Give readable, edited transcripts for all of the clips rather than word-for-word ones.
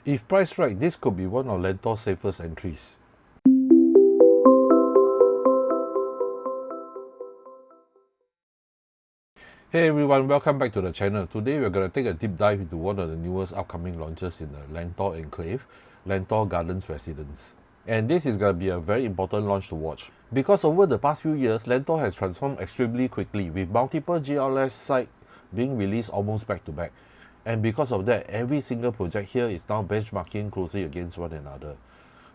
If priced right, this could be one of Lentor's safest entries. Hey everyone, welcome back to the channel. Today we're going to take a deep dive into one of the newest upcoming launches in the Lentor enclave, Lentor Gardens Residences. And this is going to be a very important launch to watch. Because over the past few years, Lentor has transformed extremely quickly, with multiple GLS sites being released almost back to back. And because of that, every single project here is now benchmarking closely against one another.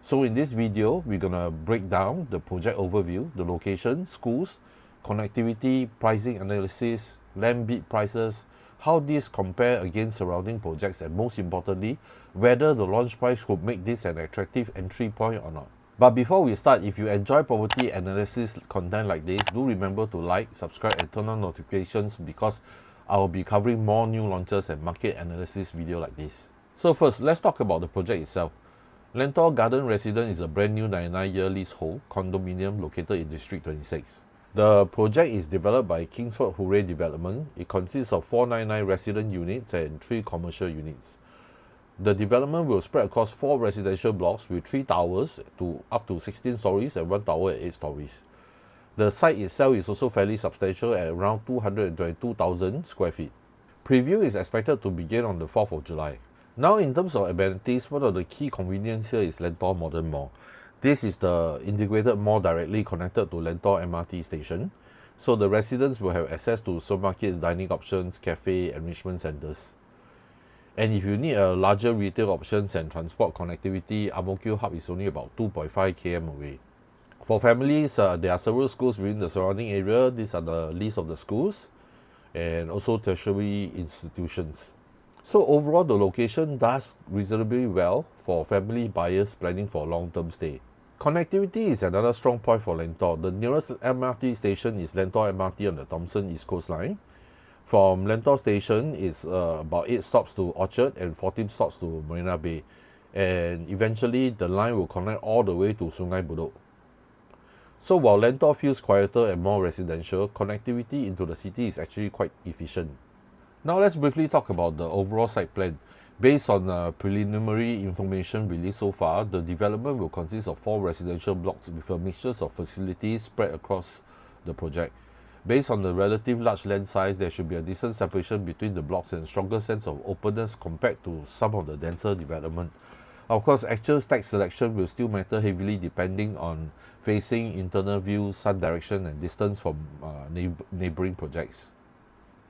So in this video, we're going to break down the project overview, the location, schools, connectivity, pricing analysis, land bid prices, how these compare against surrounding projects, and most importantly, whether the launch price could make this an attractive entry point or not. But before we start, if you enjoy property analysis content like this, do remember to like, subscribe and turn on notifications because I will be covering more new launches and market analysis video like this. So first, let's talk about the project itself. Lentor Garden Residence is a brand new 99-year leasehold condominium located in District 26. The project is developed by Kingsford Hooray Development. It consists of 499 resident units and 3 commercial units. The development will spread across 4 residential blocks with 3 towers to up to 16 stories and 1 tower at 8 stories. The site itself is also fairly substantial at around 222,000 square feet. Preview is expected to begin on the 4th of July. Now in terms of amenities, one of the key conveniences here is Lentor Modern Mall. This is the integrated mall directly connected to Lentor MRT station. So the residents will have access to supermarkets, dining options, cafe, enrichment centers. And if you need a larger retail options and transport connectivity, Ang Mo Kio Hub is only about 2.5 km away. For families, there are several schools within the surrounding area. These are the list of the schools and also tertiary institutions. So overall, the location does reasonably well for family buyers planning for a long-term stay. Connectivity is another strong point for Lentor. The nearest MRT station is Lentor MRT on the Thomson East Coast Line. From Lentor Station, it's about 8 stops to Orchard and 14 stops to Marina Bay. And eventually, the line will connect all the way to Sungai Buloh. So while Lentor feels quieter and more residential, connectivity into the city is actually quite efficient. Now let's briefly talk about the overall site plan. Based on preliminary information released so far, the development will consist of 4 residential blocks with a mixture of facilities spread across the project. Based on the relative large land size, there should be a decent separation between the blocks and a stronger sense of openness compared to some of the denser development. Of course, actual stack selection will still matter heavily depending on facing, internal view, sun direction and distance from neighboring projects.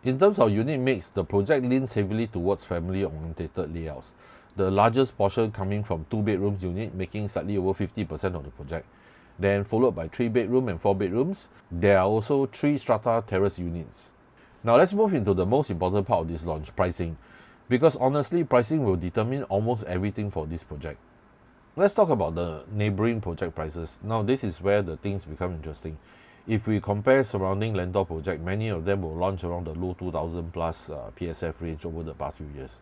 In terms of unit mix, the project leans heavily towards family-oriented layouts. The largest portion coming from 2 bedrooms unit, making slightly over 50% of the project. Then followed by 3 bedroom and 4 bedrooms. There are also 3 strata terrace units. Now let's move into the most important part of this launch, pricing. Because honestly, pricing will determine almost everything for this project. Let's talk about the neighboring project prices. Now this is where the things become interesting. If we compare surrounding Lentor project, many of them will launch around the low 2000 plus PSF range over the past few years.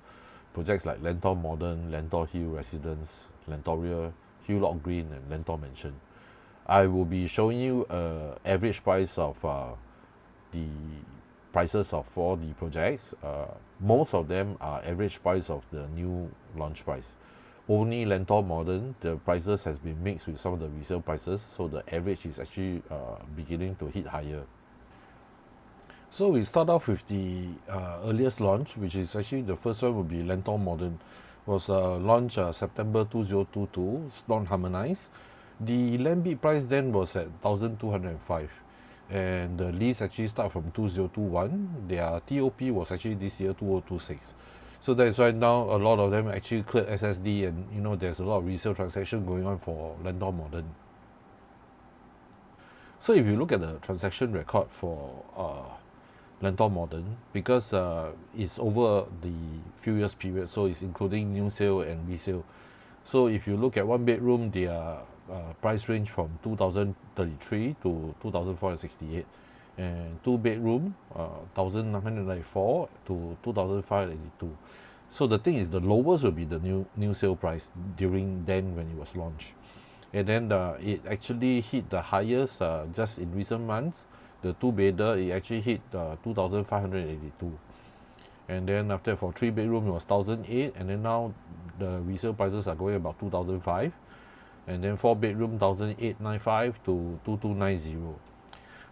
Projects like Lentor Modern, Lentor Hill Residence, Lentoria, Hewlock Green and Lentor Mansion. I will be showing you average price of the prices of all the projects. Most of them are average price of the new launch price. Only Lentor Modern, the prices has been mixed with some of the resale prices, so the average is actually beginning to hit higher. So we start off with the earliest launch, which is actually the first one will be Lentor Modern. Was launched September 2022, it's non-harmonized. The land bid price then was at 1,205. And the lease actually start from 2021. Their TOP was actually this year 2026. So that's why now a lot of them actually cleared SSD and there's a lot of resale transaction going on for Lentor Modern. So if you look at the transaction record for Lentor Modern, because it's over the few years period, so it's including new sale and resale. So if you look at 1 bedroom, their price range from 2,033 to 2,468. And 2 bedroom 1,994 to 2,582. So the thing is, the lowest will be the new sale price during then when it was launched, and then it actually hit the highest just in recent months. The 2 bedder, it actually hit 2,582, and then after for 3-bedroom it was 1,008, and then now the resale prices are going about 2,005, and then 4-bedroom 1,895 to 2,290.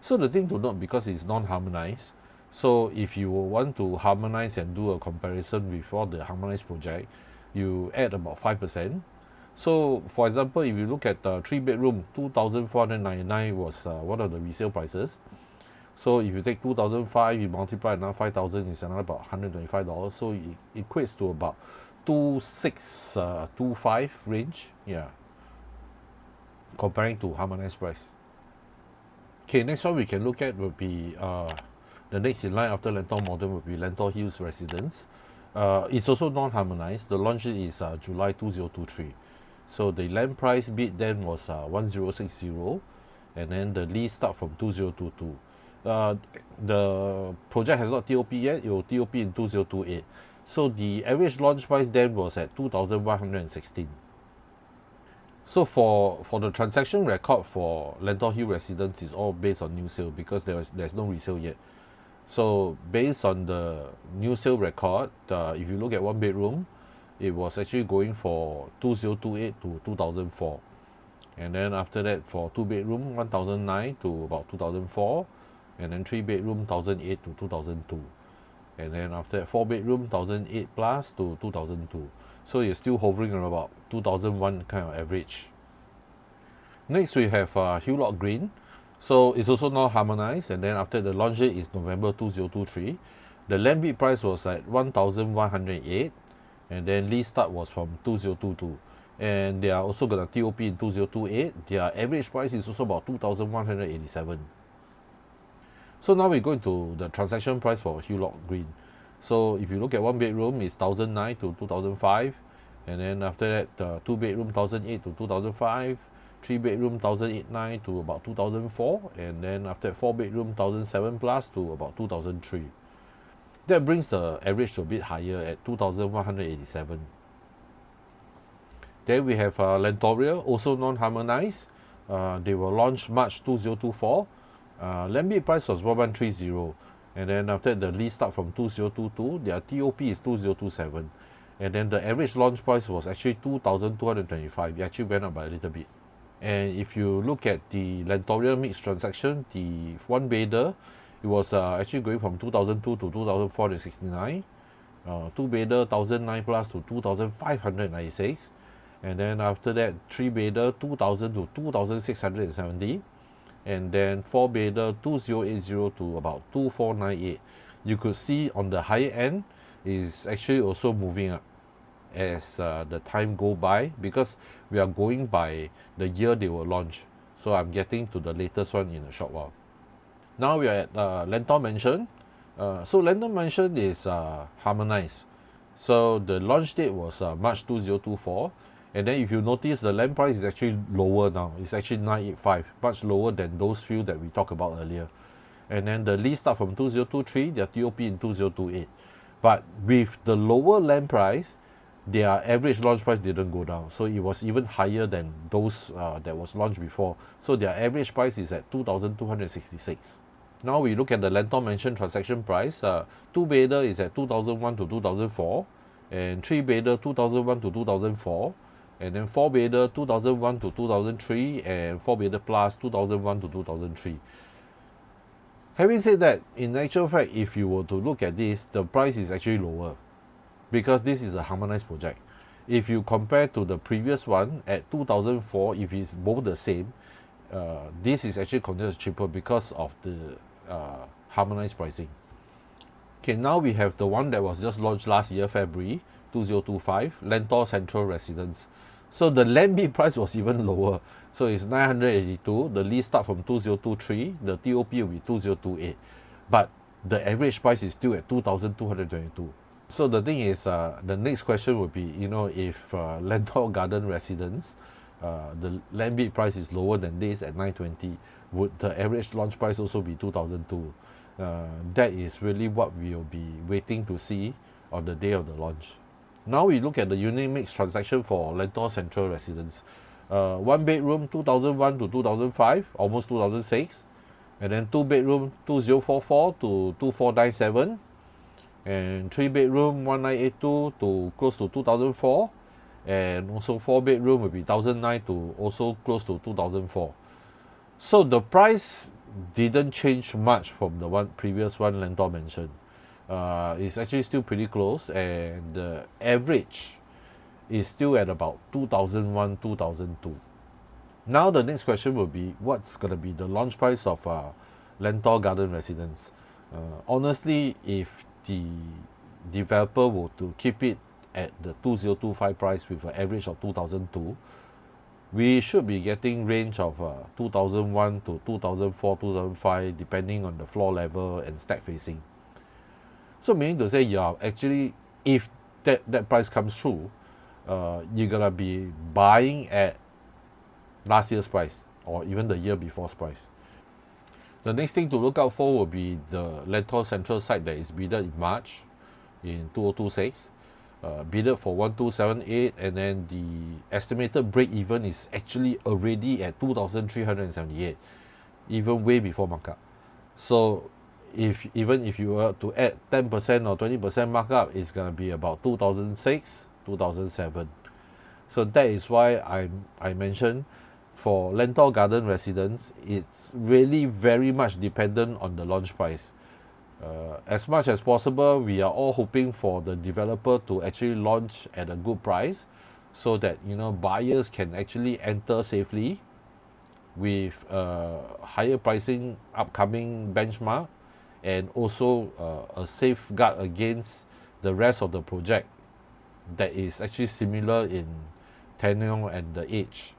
So the thing to note, because it's non-harmonized, so if you want to harmonize and do a comparison with all the harmonized project, you add about 5%. So for example, if you look at the 3-bedroom, 2,499 was one of the resale prices. So if you take 2,005, you multiply another 5,000, it's another about $125. So it equates to about 2,625 range, yeah, comparing to harmonized price. Okay, next one we can look at will be the next in line after Lentor Modern will be Lentor Hills Residence. It's also non-harmonized. The launch date is July 2023. So the land price bid then was 1,060, and then the lease start from 2022. The project has not TOP yet. It will TOP in 2028. So the average launch price then was at 2,116. So for the transaction record for Lentor Hill Residence is all based on new sale, because there's no resale yet. So based on the new sale record, if you look at 1-bedroom, it was actually going for 2,028 to 2,004, and then after that for 2-bedroom 1,009 to about 2,004, and then 3-bedroom 1,008 to 2,002, and then after that 4-bedroom 1,008 plus to 2,002. So it's still hovering around about 2,001 kind of average. Next we have Hillock Green. So it's also not harmonized, and then after the launch date is November 2023. The land bid price was at 1,108, and then lease start was from 2022, and they are also gonna TOP in 2028. Their average price is also about 2,187. So now we go into the transaction price for Hillock Green. So if you look at 1-bedroom, it's 1,009 to 2,005, and then after that 2-bedroom 1,008 to 2,005, 3-bedroom 1,089 to about 2,004, and then after that 4-bedroom 1,007 plus to about 2,003. That brings the average to a bit higher at 2,187. Then we have Lentoria, also non-harmonized. They were launched March 2024. Land bid price was 1,130, and then after the lease start from 2022. Their TOP is 2027, and then the average launch price was actually 2,225. It actually went up by a little bit. And if you look at the Lentoria mixed transaction, the 1-bedder, it was actually going from 2,002 to 2,469, 2-bedder 1,009 plus to 2,596, and then after that 3-bedder 2,000 to 2,670, and then 4-bedder 2,080 to about 2,498. You could see on the higher end is actually also moving up as the time go by, because we are going by the year they were launched. So I'm getting to the latest one in a short while. Now we are at Lentor Mansion. So Lentor Mansion is harmonized. So the launch date was March 2024, and then if you notice, the land price is actually lower now. It's actually 985, much lower than those few that we talked about earlier. And then the lease start from 2023, their TOP in 2028. But with the lower land price, their average launch price didn't go down, so it was even higher than those that was launched before. So their average price is at 2,266. Now we look at the Lentor Mansion transaction price. 2-bedder is at 2,001 to 2,004, and 3-bedder 2,001 to 2,004, and then 4-bedder 2,001 to 2003, and 4-bedder plus 2,001 to 2003. Having said that, in actual fact, if you were to look at this, the price is actually lower, because this is a harmonized project. If you compare to the previous one at 2004, if it's both the same, this is actually considered cheaper because of the harmonized pricing. Okay, now we have the one that was just launched last year, February 2025, Lentor Central Residence. So the land bid price was even lower. So it's 982. The lease start from 2023. The TOP will be 2028. But the average price is still at 2,222. So the thing is, the next question would be, if Lentor Garden Residence, the land bid price is lower than this at 920, would the average launch price also be 2,002? That is really what we will be waiting to see on the day of the launch. Now we look at the unit mix transaction for Lentor Central Residence. 1-bedroom 2001 to 2005, almost 2006, and then 2-bedroom 2044 to 2497, and 3-bedroom 1982 to close to 2004, and also 4-bedroom will be 1009 to also close to 2004. So the price didn't change much from the previous one Lentor mentioned. It's actually still pretty close, and the average is still at about 2001, 2002. Now the next question will be, what's going to be the launch price of Lentor Garden Residence? Honestly, if the developer were to keep it at the 2025 price with an average of 2002, we should be getting range of 2001 to 2004, 2005, depending on the floor level and stack facing. So meaning to say, you're actually, if that price comes through, you're gonna be buying at last year's price or even the year before's price. The next thing to look out for will be the Lentor Central site that is bidded in March in 2026. Bidded for 1278, and then the estimated break even is actually already at 2378, even way before markup. So even if you were to add 10% or 20% markup, it's gonna be about 2006, 2007. So that is why I mentioned for Lentor Garden Residence, it's really very much dependent on the launch price. As much as possible, we are all hoping for the developer to actually launch at a good price, so that buyers can actually enter safely with higher pricing upcoming benchmark, and also a safeguard against the rest of the project that is actually similar in tenure and the age.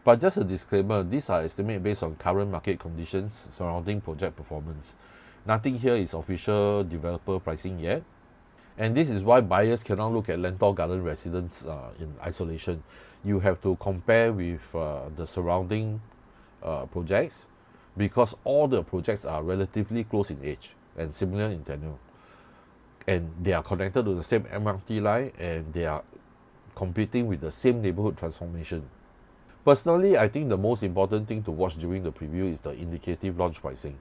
But just a disclaimer, these are estimates based on current market conditions surrounding project performance. Nothing here is official developer pricing yet. And this is why buyers cannot look at Lentor Garden Residence in isolation. You have to compare with the surrounding projects, because all the projects are relatively close in age and similar in tenure. And they are connected to the same MRT line, and they are competing with the same neighborhood transformation. Personally, I think the most important thing to watch during the preview is the indicative launch pricing.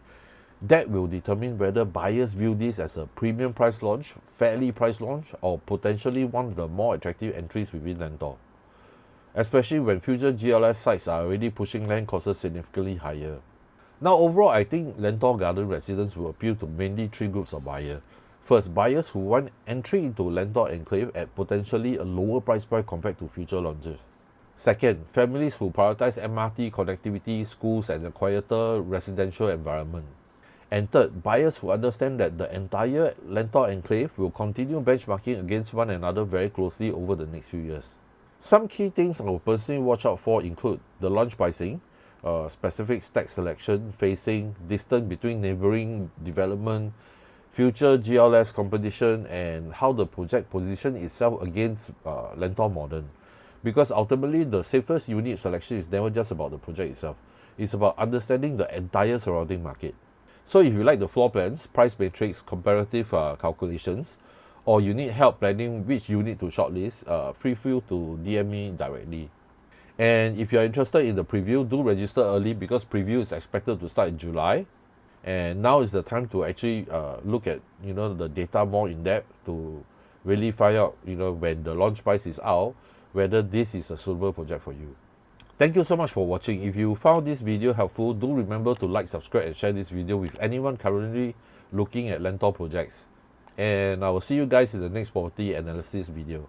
That will determine whether buyers view this as a premium price launch, fairly priced launch, or potentially one of the more attractive entries within Lentor. Especially when future GLS sites are already pushing land costs significantly higher. Now overall, I think Lentor Garden Residence will appeal to mainly 3 groups of buyers. First, buyers who want entry into Lentor Enclave at potentially a lower price point compared to future launches. Second, families who prioritize MRT connectivity, schools, and a quieter residential environment. And third, buyers who understand that the entire Lentor Enclave will continue benchmarking against one another very closely over the next few years. Some key things I will personally watch out for include the launch pricing, specific stack selection, facing, distance between neighboring development, future GLS competition, and how the project position itself against Lentor Modern. Because ultimately, the safest unit selection is never just about the project itself. It's about understanding the entire surrounding market. So if you like the floor plans, price matrix, comparative calculations, or you need help planning which unit to shortlist, feel to DM me directly. And if you're interested in the preview, do register early, because preview is expected to start in July. And now is the time to actually look at the data more in depth to really find out when the launch price is out, whether this is a suitable project for you. Thank you so much for watching. If you found this video helpful, do remember to like, subscribe, and share this video with anyone currently looking at Lentor projects. And I will see you guys in the next property analysis video.